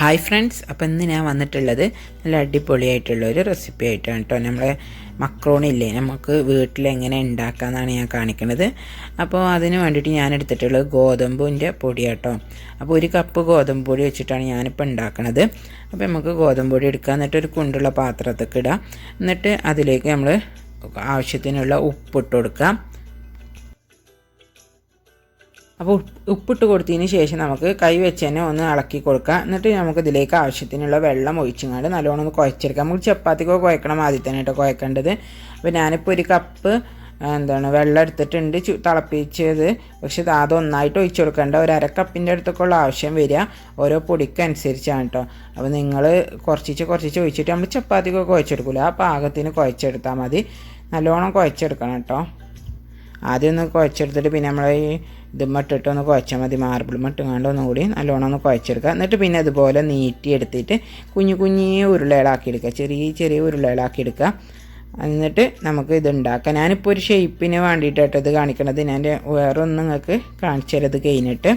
Hi friends, അപ്പോൾ ഇന്ന് ഞാൻ വന്നിട്ടുള്ളത് നല്ല അടിപൊളിയായിട്ടുള്ളൊരു റെസിപ്പി ആയിട്ടാണ് കേട്ടോ. നമ്മളെ മക്രോണി ഇല്ലേ, നമുക്ക് വീട്ടിലെങ്ങനെ ഉണ്ടാക്കാമെന്നാണ് ഞാൻ കാണിക്കുന്നത്. അപ്പോൾ അതിന് വേണ്ടിയിട്ട് ഞാൻ എടുത്തിട്ടുള്ളത് ഗോതമ്പിൻ്റെ പൊടിയാട്ടോ. അപ്പോൾ ഒരു കപ്പ് ഗോതമ്പ് പൊടി വെച്ചിട്ടാണ് ഞാനിപ്പോൾ ഉണ്ടാക്കുന്നത്. അപ്പോൾ നമുക്ക് ഗോതമ്പ് പൊടി എടുക്കുക, എന്നിട്ട് ഒരു കുണ്ടുള്ള പാത്രത്തേക്ക് ഇടുക. എന്നിട്ട് അതിലേക്ക് നമ്മൾ ആവശ്യത്തിനുള്ള ഉപ്പിട്ട് കൊടുക്കാം. അപ്പോൾ ഉപ്പിട്ട് കൊടുത്തതിന് ശേഷം നമുക്ക് കൈ വെച്ച് തന്നെ ഒന്ന് ഇളക്കി കൊടുക്കുക. എന്നിട്ട് നമുക്ക് ഇതിലേക്ക് ആവശ്യത്തിനുള്ള വെള്ളം ഒഴിച്ചുകൊണ്ട് നല്ലോണം ഒന്ന് കുഴച്ചെടുക്കാം. നമുക്ക് ചപ്പാത്തിക്കോ കുഴക്കണം ആദ്യം തന്നെ കേട്ടോ കുഴക്കേണ്ടത്. അപ്പോൾ ഞാനിപ്പോൾ ഒരു കപ്പ് വെള്ളം എടുത്തിട്ടുണ്ട് തിളപ്പിച്ചത്. പക്ഷെ അതൊന്നായിട്ട് ഒഴിച്ചു കൊടുക്കേണ്ട, ഒരു അരക്കപ്പിൻ്റെ അടുത്തൊക്കെയുള്ള ആവശ്യം വരിക, ഓരോ പൊടിക്കനുസരിച്ചാണ് കേട്ടോ. അപ്പോൾ നിങ്ങൾ കുറച്ച് ഒഴിച്ചിട്ട് നമ്മൾ ചപ്പാത്തിക്കോ കുഴച്ചെടുക്കില്ല, ആ പാകത്തിന് കുഴച്ചെടുത്താൽ മതി. നല്ലോണം കുഴച്ചെടുക്കണം കേട്ടോ. ആദ്യം ഒന്ന് കുഴച്ചെടുത്തിട്ട് പിന്നെ നമ്മൾ ഈ ഇതുമ്മട്ടിട്ട് ഒന്ന് കുഴച്ചാൽ മതി. മാർബിൾ മട്ടുങ്ങാണ്ട് ഒന്നുകൂടി നല്ലോണം ഒന്ന് കുഴച്ചെടുക്കുക. എന്നിട്ട് പിന്നെ അതുപോലെ നീട്ടിയെടുത്തിട്ട് കുഞ്ഞു ഉരുളകളാക്കി എടുക്കുക, ചെറിയ ഉരുളകളാക്കി എടുക്കുക. എന്നിട്ട് നമുക്ക് ഇതുണ്ടാക്കാം. ഞാനിപ്പോൾ ഒരു ഷേപ്പിന് വേണ്ടിയിട്ടാട്ടോ ഇത് കാണിക്കണത്. ഞാൻ വേറെ ഒന്നും നിങ്ങൾക്ക് കാണിച്ചു തരത് കഴിഞ്ഞിട്ട്.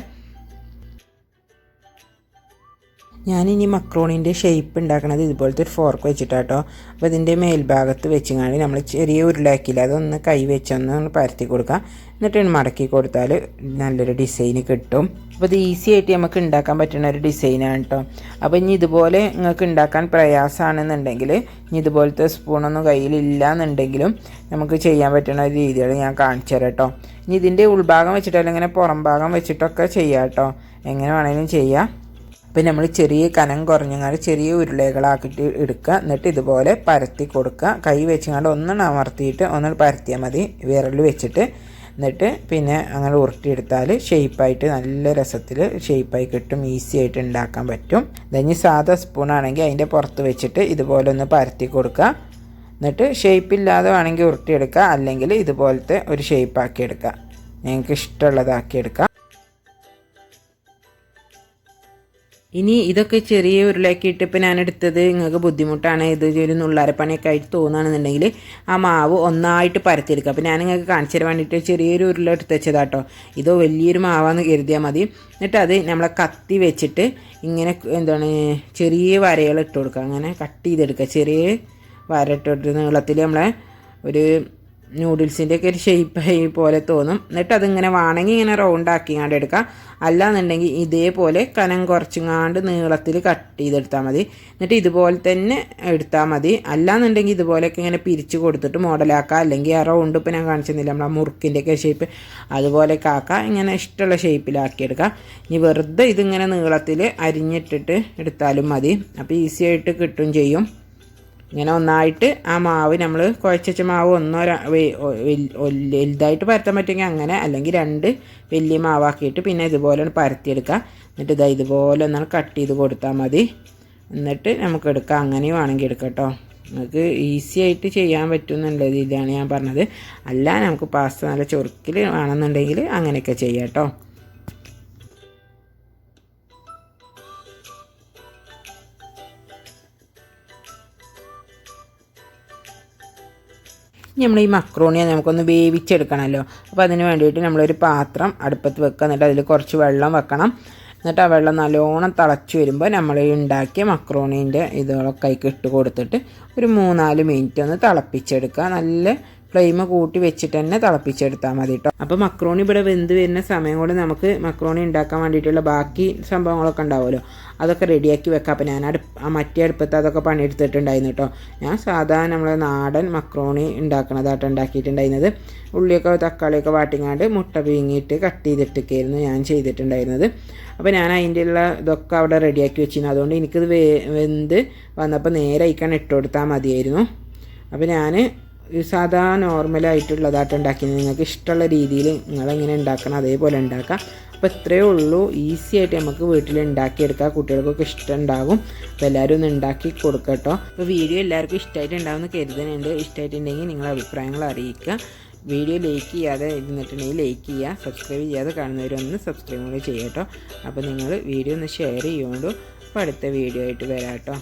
ഞാനിനി മക്രോണിൻ്റെ ഷേപ്പ് ഉണ്ടാക്കണത് ഇതുപോലത്തെ ഒരു ഫോർക്ക് വെച്ചിട്ടാട്ടോ. അപ്പോൾ ഇതിൻ്റെ മേൽഭാഗത്ത് വെച്ചുകൊണ്ട് നമ്മൾ ചെറിയ ഉരുളാക്കിയില്ല, അതൊന്ന് കൈ വെച്ചൊന്ന് പരത്തി കൊടുക്കുക. എന്നിട്ട് മടക്കി കൊടുത്താൽ നല്ലൊരു ഡിസൈന് കിട്ടും. അപ്പോൾ ഇത് ഈസി ആയിട്ട് നമുക്ക് ഉണ്ടാക്കാൻ പറ്റുന്ന ഒരു ഡിസൈനാണ് കേട്ടോ. അപ്പോൾ ഇനി ഇതുപോലെ നിങ്ങൾക്ക് ഉണ്ടാക്കാൻ പ്രയാസമാണെന്നുണ്ടെങ്കിൽ, ഇനി ഇതുപോലത്തെ സ്പൂണൊന്നും കയ്യിലില്ല എന്നുണ്ടെങ്കിലും നമുക്ക് ചെയ്യാൻ പറ്റുന്ന ഒരു രീതികൾ ഞാൻ കാണിച്ചു തരാം കേട്ടോ. ഇനി ഇതിൻ്റെ ഉൾഭാഗം വെച്ചിട്ടോ അല്ലെങ്കിൽ പുറം ഭാഗം വെച്ചിട്ടൊക്കെ ചെയ്യാം കേട്ടോ, എങ്ങനെ വേണമെങ്കിലും ചെയ്യാം. അപ്പോൾ നമ്മൾ ചെറിയ കനം കുറഞ്ഞങ്ങാണ്ട് ചെറിയ ഉരുളകളാക്കിയിട്ട് എടുക്കുക. എന്നിട്ട് ഇതുപോലെ പരത്തി കൊടുക്കുക. കൈ വെച്ചുകൊണ്ട് ഒന്ന് അമർത്തിയിട്ട് ഒന്ന് പരത്തിയാൽ മതി വിരൽ വെച്ചിട്ട്. എന്നിട്ട് പിന്നെ അങ്ങനെ ഉരുട്ടിയെടുത്താൽ ഷേപ്പായിട്ട് നല്ല രസത്തിൽ ഷേപ്പായി കിട്ടും, ഈസി ആയിട്ട് ഉണ്ടാക്കാൻ പറ്റും. ഇതഞ്ഞ് സാധാ സ്പൂണാണെങ്കിൽ അതിൻ്റെ പുറത്ത് വെച്ചിട്ട് ഇതുപോലെ ഒന്ന് പരത്തി കൊടുക്കുക. എന്നിട്ട് ഷേപ്പില്ലാതെ വേണമെങ്കിൽ ഉരുട്ടിയെടുക്കുക, അല്ലെങ്കിൽ ഇതുപോലത്തെ ഒരു ഷേപ്പാക്കി എടുക്കുക, നിങ്ങൾക്ക് ഇഷ്ടമുള്ളതാക്കി എടുക്കുക. ഇനി ഇതൊക്കെ ചെറിയ ഉരുളാക്കിയിട്ട് ഇപ്പോൾ ഞാൻ എടുത്തത് നിങ്ങൾക്ക് ബുദ്ധിമുട്ടാണ്, ഇത് ഒരു നുള്ളാരപ്പണിയൊക്കെ ആയിട്ട് തോന്നുകയാണെന്നുണ്ടെങ്കിൽ ആ മാവ് ഒന്നായിട്ട് പരത്തിയെടുക്കുക. അപ്പോൾ ഞാൻ നിങ്ങൾക്ക് കാണിച്ചു തരാൻ വേണ്ടിയിട്ട് ചെറിയൊരു ഉരുള എടുത്ത് വെച്ചതാട്ടോ. ഇത് വലിയൊരു മാവാന്ന് കരുതിയാൽ മതി. എന്നിട്ട് അത് നമ്മളെ കത്തി വെച്ചിട്ട് ഇങ്ങനെ ചെറിയ വരകൾ ഇട്ട് കൊടുക്കുക, അങ്ങനെ കട്ട് ചെയ്തെടുക്കുക. ചെറിയ വര ഇട്ടിട്ട് നീളത്തിൽ നമ്മളെ ഒരു നൂഡിൽസിൻ്റെയൊക്കെ ഒരു ഷേപ്പായി പോലെ തോന്നും. എന്നിട്ട് അതിങ്ങനെ വേണമെങ്കിൽ ഇങ്ങനെ റൗണ്ട് ആക്കിങ്ങാണ്ട് എടുക്കുക, അല്ലാന്നുണ്ടെങ്കിൽ ഇതേപോലെ കനം കുറച്ചിങ്ങാണ്ട് നീളത്തിൽ കട്ട് ചെയ്തെടുത്താൽ മതി. എന്നിട്ട് ഇതുപോലെ തന്നെ എടുത്താൽ മതി. അല്ലാന്നുണ്ടെങ്കിൽ ഇതുപോലെയൊക്കെ ഇങ്ങനെ പിരിച്ച് കൊടുത്തിട്ട് മോഡലാക്കുക, അല്ലെങ്കിൽ ആ റൗണ്ട് ഇപ്പോൾ ഞാൻ കാണിച്ചിരുന്നില്ല നമ്മളെ മുറുക്കിൻ്റെയൊക്കെ ഷേപ്പ്, അതുപോലെയൊക്കെ ആക്കുക. ഇങ്ങനെ ഇഷ്ടമുള്ള ഷേപ്പിലാക്കിയെടുക്കുക. ഇനി വെറുതെ ഇതിങ്ങനെ നീളത്തിൽ അരിഞ്ഞിട്ടിട്ട് എടുത്താലും മതി. അപ്പോൾ ഈസി ആയിട്ട് കിട്ടും ചെയ്യും. ഇങ്ങനെ ഒന്നായിട്ട് ആ മാവ് നമ്മൾ കുഴച്ച മാവ് വലുതായിട്ട് പരത്താൻ പറ്റുമെങ്കിൽ അങ്ങനെ, അല്ലെങ്കിൽ രണ്ട് വലിയ മാവാക്കിയിട്ട് പിന്നെ ഇതുപോലെ പരത്തിയെടുക്കുക. എന്നിട്ട് ഇതുപോലെ ഒന്നാണ് കട്ട് ചെയ്ത് കൊടുത്താൽ മതി. എന്നിട്ട് നമുക്ക് എടുക്കാം, അങ്ങനെയും വേണമെങ്കിൽ എടുക്കാം കേട്ടോ. നമുക്ക് ഈസി ആയിട്ട് ചെയ്യാൻ പറ്റുമെന്നുള്ളത് ഇതാണ് ഞാൻ പറഞ്ഞത്. അല്ല നമുക്ക് പാസ്ത നല്ല ചൊറുക്കിൽ വേണമെന്നുണ്ടെങ്കിൽ അങ്ങനെയൊക്കെ ചെയ്യാം കേട്ടോ. നമ്മൾ ഈ മക്രോണിയെ നമുക്കൊന്ന് വേവിച്ചെടുക്കണമല്ലോ. അപ്പോൾ അതിന് വേണ്ടിയിട്ട് നമ്മളൊരു പാത്രം അടുപ്പത്ത് വെക്കുക. എന്നിട്ട് അതിൽ കുറച്ച് വെള്ളം വെക്കണം. എന്നിട്ട് ആ വെള്ളം നല്ലോണം തിളച്ച് വരുമ്പോൾ നമ്മൾ ഉണ്ടാക്കിയ മക്രോണീൻ്റെ ഇതുകളൊക്കെ ഇട്ട് കൊടുത്തിട്ട് ഒരു 3-4 മിനിറ്റ് ഒന്ന് തിളപ്പിച്ചെടുക്കുക. നല്ല ഫ്ലെയിം കൂട്ടി വെച്ചിട്ട് തന്നെ തിളപ്പിച്ചെടുത്താൽ മതി കേട്ടോ. അപ്പോൾ മക്രോണി ഇവിടെ വെന്ത് വരുന്ന സമയം കൊണ്ട് നമുക്ക് മക്രോണി ഉണ്ടാക്കാൻ വേണ്ടിയിട്ടുള്ള ബാക്കി സംഭവങ്ങളൊക്കെ ഉണ്ടാവുമല്ലോ, അതൊക്കെ റെഡിയാക്കി വെക്കാം. അപ്പോൾ ഞാൻ മറ്റേ അടുപ്പത്ത് അതൊക്കെ പണിയെടുത്തിട്ടുണ്ടായിരുന്നു കേട്ടോ. ഞാൻ സാധാരണ നമ്മളെ നാടൻ മക്രോണി ഉണ്ടാക്കണതായിട്ട് ഉണ്ടാക്കിയിട്ടുണ്ടായിരുന്നത്. ഉള്ളിയൊക്കെ തക്കാളിയൊക്കെ വാട്ടിങ്ങാണ്ട് മുട്ട പിഴിങ്ങിയിട്ട് കട്ട് ചെയ്തിട്ടൊക്കെയായിരുന്നു ഞാൻ ചെയ്തിട്ടുണ്ടായിരുന്നത്. അപ്പോൾ ഞാൻ അതിൻ്റെ ഉള്ള ഇതൊക്കെ അവിടെ റെഡിയാക്കി വെച്ചിരുന്നു. അതുകൊണ്ട് എനിക്കിത് വെന്ത് വന്നപ്പോൾ നേരെ അയക്കാൻ ഇട്ട് കൊടുത്താൽ മതിയായിരുന്നു. അപ്പോൾ ഞാൻ സാധാ നോർമലായിട്ടുള്ളതായിട്ട് ഉണ്ടാക്കിയത്. നിങ്ങൾക്ക് ഇഷ്ടമുള്ള രീതിയിൽ നിങ്ങളെങ്ങനെ ഉണ്ടാക്കണം അതേപോലെ ഉണ്ടാക്കാം. അപ്പോൾ ഇത്രയേ ഉള്ളൂ, ഈസി ആയിട്ട് നമുക്ക് വീട്ടിൽ ഉണ്ടാക്കിയെടുക്കാം. കുട്ടികൾക്കൊക്കെ ഇഷ്ടമുണ്ടാകും. അപ്പോൾ എല്ലാവരും ഒന്ന് ഉണ്ടാക്കി കൊടുക്കട്ടോ. അപ്പോൾ വീഡിയോ എല്ലാവർക്കും ഇഷ്ടമായിട്ടുണ്ടാകുമെന്ന് കരുതുന്നുണ്ട്. ഇഷ്ടമായിട്ടുണ്ടെങ്കിൽ നിങ്ങളുടെ അഭിപ്രായങ്ങൾ അറിയിക്കുക. വീഡിയോ ലൈക്ക് ചെയ്യാതെ ഇരുന്നിട്ടുണ്ടെങ്കിൽ ലൈക്ക് ചെയ്യുക. സബ്സ്ക്രൈബ് ചെയ്യാതെ കാണുന്നവരൊന്ന് സബ്സ്ക്രൈബ് കൂടി ചെയ്യാം കേട്ടോ. അപ്പോൾ നിങ്ങൾ വീഡിയോ ഒന്ന് ഷെയർ ചെയ്യുകൊണ്ടു. അപ്പോൾ അടുത്ത വീഡിയോ ആയിട്ട് വരാം കേട്ടോ.